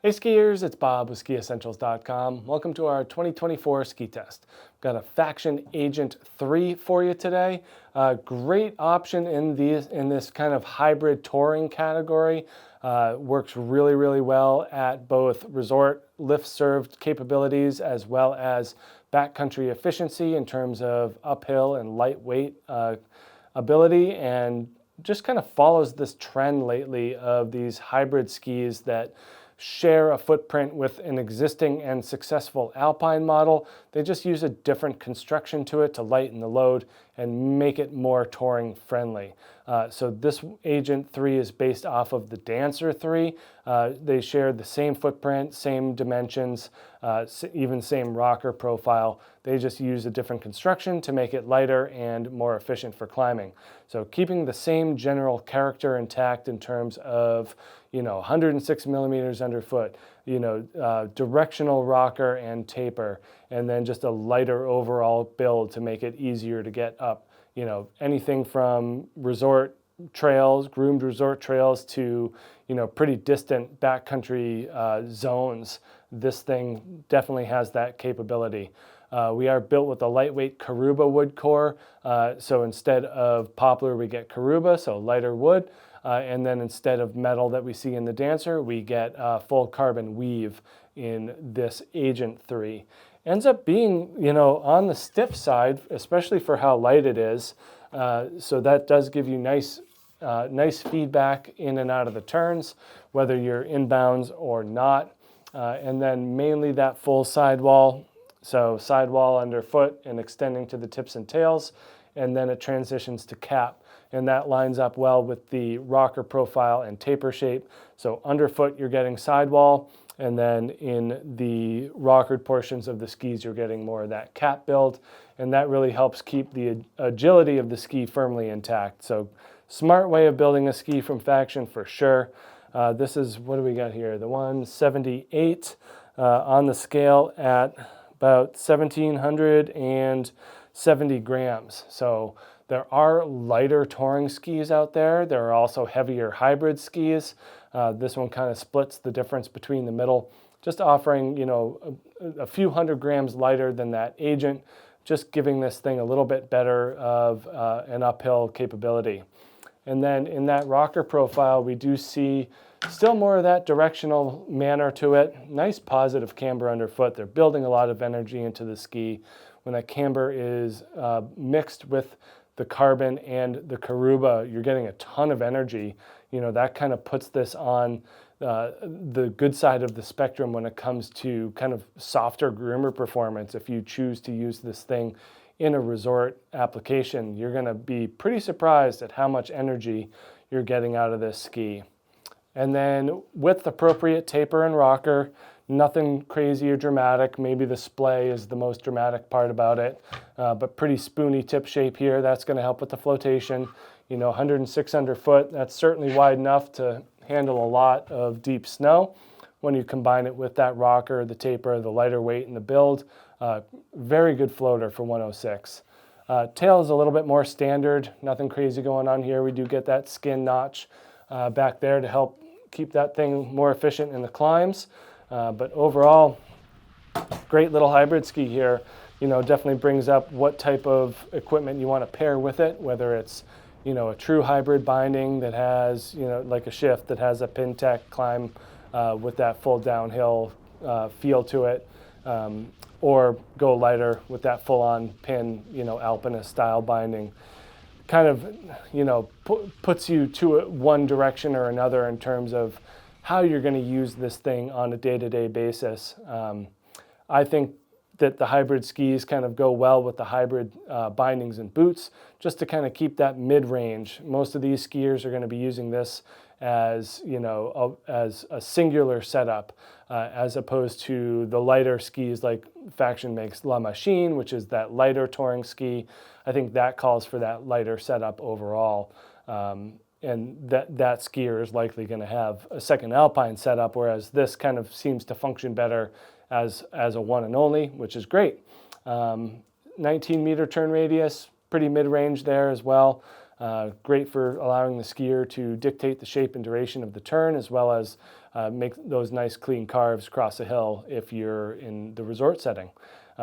Hey skiers, it's Bob with SkiEssentials.com. Welcome to our 2024 ski test. We've got a Faction Agent 3 for you today. Great option in this kind of hybrid touring category. Works really well at both resort lift served capabilities as well as backcountry efficiency in terms of uphill and lightweight ability, and just kind of follows this trend lately of these hybrid skis that share a footprint with an existing and successful Alpine model. They just use a different construction to it to lighten the load and make it more touring friendly. So this Agent 3 is based off of the Dancer 3. They share the same footprint, same dimensions, even same rocker profile. They just use a different construction to make it lighter and more efficient for climbing. So keeping the same general character intact in terms of 106 millimeters underfoot, directional rocker and taper, and then just a lighter overall build to make it easier to get up. Anything from resort trails, groomed resort trails to, pretty distant backcountry zones. This thing definitely has that capability. We are built with a lightweight Karuba wood core. So instead of poplar, we get Karuba, so lighter wood. And then instead of metal that we see in the Dancer, we get full carbon weave in this Agent 3. Ends up being, on the stiff side, especially for how light it is. So that does give you nice feedback in and out of the turns, whether you're inbounds or not. And then mainly that full sidewall. So sidewall underfoot and extending to the tips and tails. And then it transitions to cap. And that lines up well with the rocker profile and taper shape. So underfoot, you're getting sidewall, and then in the rockered portions of the skis, you're getting more of that cap build, and that really helps keep the agility of the ski firmly intact. So smart way of building a ski from Faction for sure. This is, what do we got here? The 178 on the scale at about 1,770 grams. So there are lighter touring skis out there. There are also heavier hybrid skis. This one kind of splits the difference between the middle, just offering, a few hundred grams lighter than that Agent, just giving this thing a little bit better of an uphill capability. And then in that rocker profile, we do see still more of that directional manner to it. Nice positive camber underfoot. They're building a lot of energy into the ski. When that camber is mixed with the carbon and the Karuba, you're getting a ton of energy. That kind of puts this on the good side of the spectrum when it comes to kind of softer groomer performance. If you choose to use this thing in a resort application, you're going to be pretty surprised at how much energy you're getting out of this ski. And then with appropriate taper and rocker, nothing crazy or dramatic. Maybe the splay is the most dramatic part about it, but pretty spoony tip shape here. That's going to help with the flotation. 106 underfoot, that's certainly wide enough to handle a lot of deep snow. When you combine it with that rocker, the taper, the lighter weight, and the build, very good floater for 106. Tail is a little bit more standard. Nothing crazy going on here. We do get that skin notch back there to help keep that thing more efficient in the climbs. But overall, great little hybrid ski here. Definitely brings up what type of equipment you want to pair with it, whether it's, a true hybrid binding that has, like a Shift that has a Pintec climb with that full downhill feel to it, or go lighter with that full-on pin, Alpinist style binding. Kind of, puts you to one direction or another in terms of how you're going to use this thing on a day-to-day basis. I think that the hybrid skis kind of go well with the hybrid bindings and boots, just to kind of keep that mid-range. Most of these skiers are going to be using this as, as a singular setup, as opposed to the lighter skis like Faction makes La Machine, which is that lighter touring ski. I think that calls for that lighter setup overall. And that skier is likely going to have a second Alpine setup, whereas this kind of seems to function better as a one and only, which is great. 19 meter turn radius, pretty mid-range there as well. Great for allowing the skier to dictate the shape and duration of the turn, as well as make those nice clean carves across the hill if you're in the resort setting.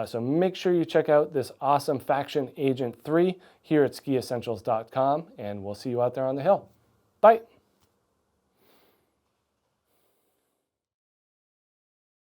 So make sure you check out this awesome Faction Agent 3 here at skiessentials.com, and we'll see you out there on the hill. Bye.